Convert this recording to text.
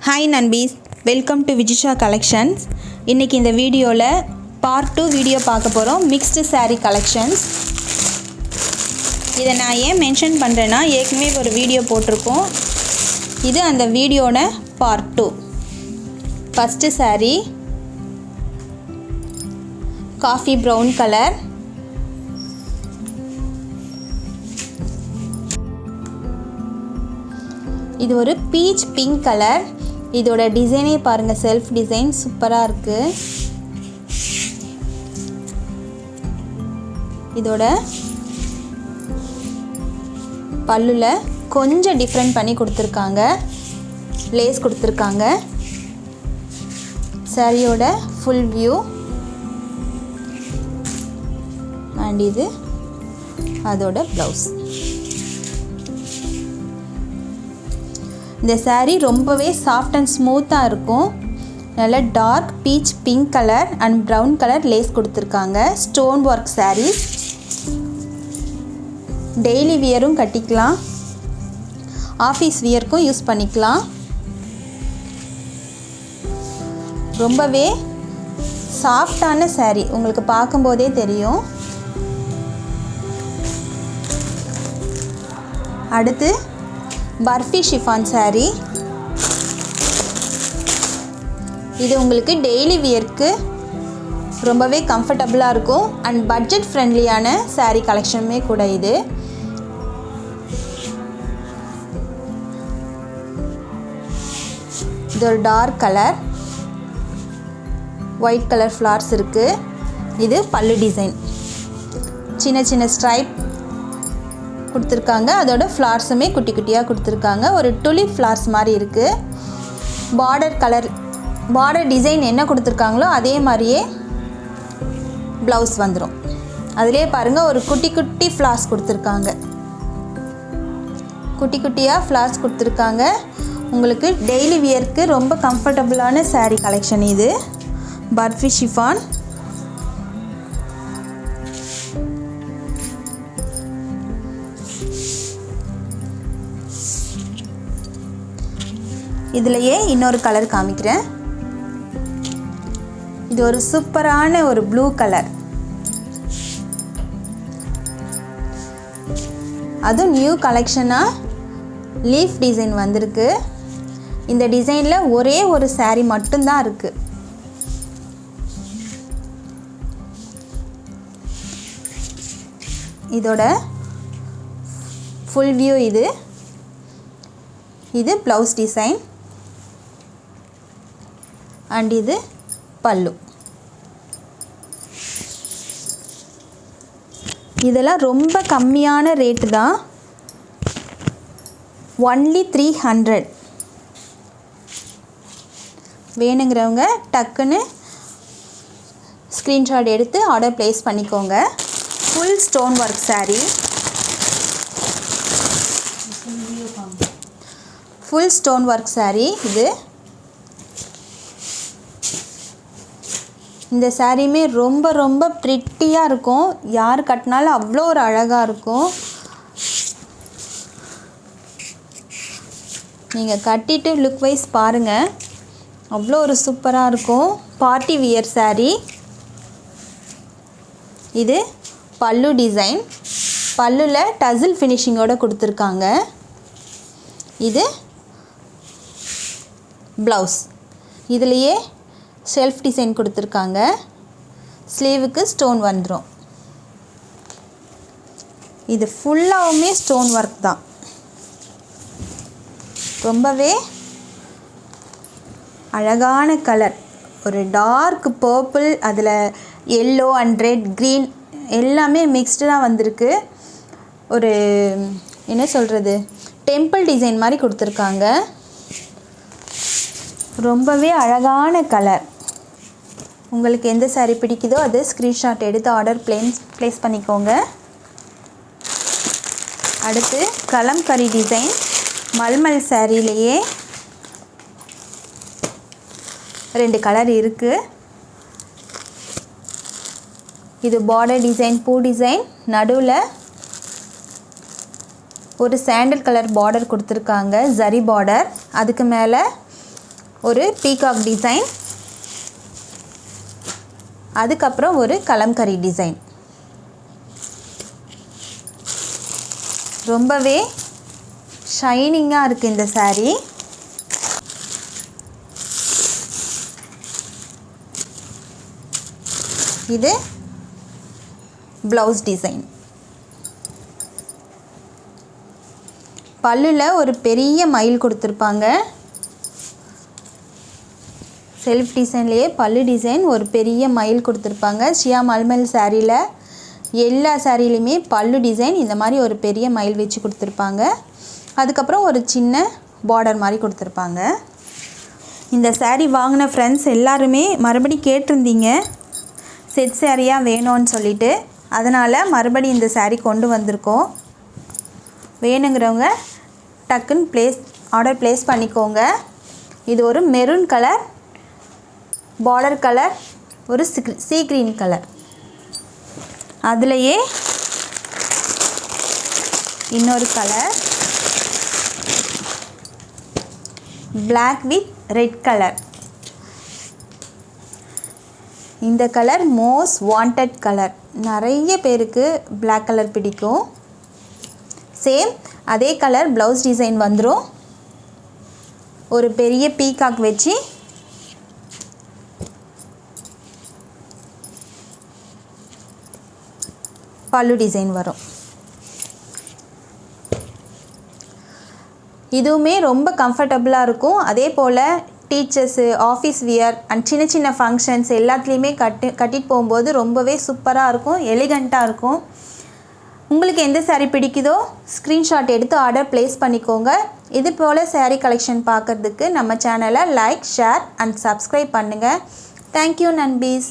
Hi நண்பீஸ், welcome to Vijisha collections. இன்றைக்கி இந்த வீடியோவில் பார்ட் 2 வீடியோ பார்க்க போகிறோம். Mixed saree collections. இதை நான் ஏன் மென்ஷன் பண்ணுறேன்னா, ஏற்கனவே ஒரு வீடியோ போட்டிருக்கோம். இது அந்த வீடியோட part 2. First saree coffee brown colour. இது ஒரு பீச் பிங்க் கலர். இதோட டிசைனே பாருங்கள், செல்ஃப் டிசைன் சூப்பராக இருக்குது. இதோட பல்லுல கொஞ்சம் டிஃப்ரெண்ட் பண்ணி கொடுத்துருக்காங்க, லேஸ் கொடுத்துருக்காங்க. சாரியோட ஃபுல் வியூ அண்ட் இது அதோட ப்ளவுஸ். இந்த saree ரொம்பவே சாஃப்ட் அண்ட் ஸ்மூத்தாக இருக்கும். நல்ல dark peach pink colour and brown colour lace கொடுத்துருக்காங்க. Stone work sarees. டெய்லி வியரும் கட்டிக்கலாம், ஆஃபீஸ் வியருக்கும் யூஸ் பண்ணிக்கலாம். ரொம்பவே சாஃப்டான saree, உங்களுக்கு பார்க்கும்போதே தெரியும். அடுத்து பர்ஃபி ஷிஃபான் saree. இது உங்களுக்கு டெய்லி வியருக்கு ரொம்பவே கம்ஃபர்டபுளாக இருக்கும் அண்ட் பட்ஜெட் ஃப்ரெண்ட்லியான saree கலெக்ஷனுமே கூட. இது ஒரு dark colour, white colour flowers இருக்குது. இது பல்லு டிசைன், சின்ன சின்ன ஸ்ட்ரைப் கொடுத்துருக்காங்க. அதோட ஃப்ளார்ஸுமே குட்டி குட்டியாக கொடுத்துருக்காங்க. ஒரு டுலிப் ஃப்ளார்ஸ் மாதிரி இருக்குது. பார்டர் டிசைன் என்ன கொடுத்துருக்காங்களோ அதே மாதிரியே ப்ளவுஸ் வந்துடும். அதிலே பாருங்கள், ஒரு குட்டி குட்டி ஃப்ளார்ஸ் கொடுத்துருக்காங்க. குட்டி குட்டியாக ஃப்ளார்ஸ் கொடுத்துருக்காங்க. உங்களுக்கு டெய்லி வியருக்கு ரொம்ப கம்ஃபர்டபுளான saree கலெக்ஷன் இது. பர்ஃபி ஷிஃபான். இதுலையே இன்னொரு கலர் காமிக்கிறேன். இது ஒரு சூப்பரான ஒரு ப்ளூ கலர். அதுவும் நியூ கலெக்ஷனாக லீஃப் டிசைன் வந்திருக்கு. இந்த டிசைனில் ஒரே ஒரு saree மட்டும்தான் இருக்குது. இதோட ஃபுல் வியூ இது. இது ப்ளவுஸ் டிசைன் அண்ட் இது பல்லு. இதெல்லாம் ரொம்ப கம்மியான ரேட்டு தான், ஒன்லி 300. வேணுங்கிறவங்க டக்குன்னு ஸ்க்ரீன்ஷாட் எடுத்து ஆர்டர் ப்ளேஸ் பண்ணிக்கோங்க. Full stone work saree. Full stone work saree இது. இந்த சாரியுமே ரொம்ப ரொம்ப ப்ரிட்டியாக இருக்கும். யார் கட்டினாலும் அவ்வளோ ஒரு அழகாக இருக்கும். நீங்கள் கட்டிட்டு லுக் வைஸ் பாருங்கள், அவ்வளோ ஒரு சூப்பராக இருக்கும். Party wear saree. இது பல்லு டிசைன். பல்லுவில் டசில் ஃபினிஷிங்கோடு கொடுத்துருக்காங்க. இது ப்ளவுஸ். இதுலேயே செல்ஃப் டிசைன் கொடுத்துருக்காங்க. ஸ்லீவுக்கு ஸ்டோன் வந்துடும். இது ஃபுல்லாகவுமே ஸ்டோன் ஒர்க் தான். ரொம்பவே அழகான கலர். ஒரு டார்க் பர்பிள், அதில் எல்லோ அண்ட் ரெட் க்ரீன் எல்லாமே மிக்ஸ்டாக வந்திருக்கு. ஒரு என்ன சொல்கிறது, டெம்பிள் டிசைன் மாதிரி கொடுத்துருக்காங்க. ரொம்பவே அழகான கலர். உங்களுக்கு எந்த saree பிடிக்குதோ அது ஸ்க்ரீன்ஷாட் எடுத்து ஆர்டர் ப்ளேஸ் பண்ணிக்கோங்க. அடுத்து கலம்கரி டிசைன் மல்மல் சாரிலேயே 2 கலர் இருக்குது. இது பார்டர் டிசைன், பூ டிசைன், நடுவில் ஒரு சாண்டல் கலர் பார்டர் கொடுத்துருக்காங்க, ஜரி பார்டர். அதுக்கு மேலே ஒரு பீகாக் டிசைன், அதுக்கப்புறம் ஒரு கலம்கரி டிசைன். ரொம்பவே ஷைனிங்காக இருக்குது இந்த saree. இது ப்ளவுஸ் டிசைன். பல்லுல ஒரு பெரிய மயில் கொடுத்துருப்பாங்க. செல்ஃப் டிசைன்லேயே பல்லு டிசைன் ஒரு பெரிய மயில் கொடுத்துருப்பாங்க. ஷியா மல்மல் சாரியில் எல்லா சாரிலையுமே பல்லு டிசைன் இந்த மாதிரி ஒரு பெரிய மயில் வச்சு கொடுத்துருப்பாங்க. அதுக்கப்புறம் ஒரு சின்ன பார்டர் மாதிரி கொடுத்துருப்பாங்க. இந்த saree வாங்கின ஃப்ரெண்ட்ஸ் எல்லாருமே மறுபடி கேட்டிருந்தீங்க செட் சாரியாக வேணும்னு சொல்லிட்டு. அதனால் மறுபடி இந்த saree கொண்டு வந்திருக்கோம். வேணுங்கிறவங்க டக்குன்னு ஆர்டர் ப்ளேஸ் பண்ணிக்கோங்க. இது ஒரு மெரூன் கலர், பார்டர் கலர் ஒரு சீ கிரீன் கலர், அதுலேயே இன்னொரு colour black with red colour. இந்த கலர் மோஸ்ட் வாண்டட் கலர். நிறைய பேருக்கு பிளாக் கலர் பிடிக்கும். சேம் அதே கலர் ப்ளவுஸ் டிசைன் வந்துடும். ஒரு பெரிய பீகாக் வச்சு பல்லு டிசைன் வரும். இதுவுமே ரொம்ப கம்ஃபர்டபுளாக இருக்கும். அதே போல் டீச்சர்ஸு, ஆஃபீஸ் வியர் அண்ட் சின்ன சின்ன ஃபங்க்ஷன்ஸ் எல்லாத்துலேயுமே கட்டிட்டு போகும்போது ரொம்பவே சூப்பராக இருக்கும், எலிகண்ட்டாக இருக்கும். உங்களுக்கு எந்த saree பிடிக்குதோ ஸ்க்ரீன்ஷாட் எடுத்து ஆர்டர் ப்ளேஸ் பண்ணிக்கோங்க. இது போல் saree கலெக்ஷன் பார்க்குறதுக்கு நம்ம சேனலை லைக், ஷேர் அண்ட் சப்ஸ்கிரைப் பண்ணுங்கள். தேங்க்யூ நண்பீஸ்.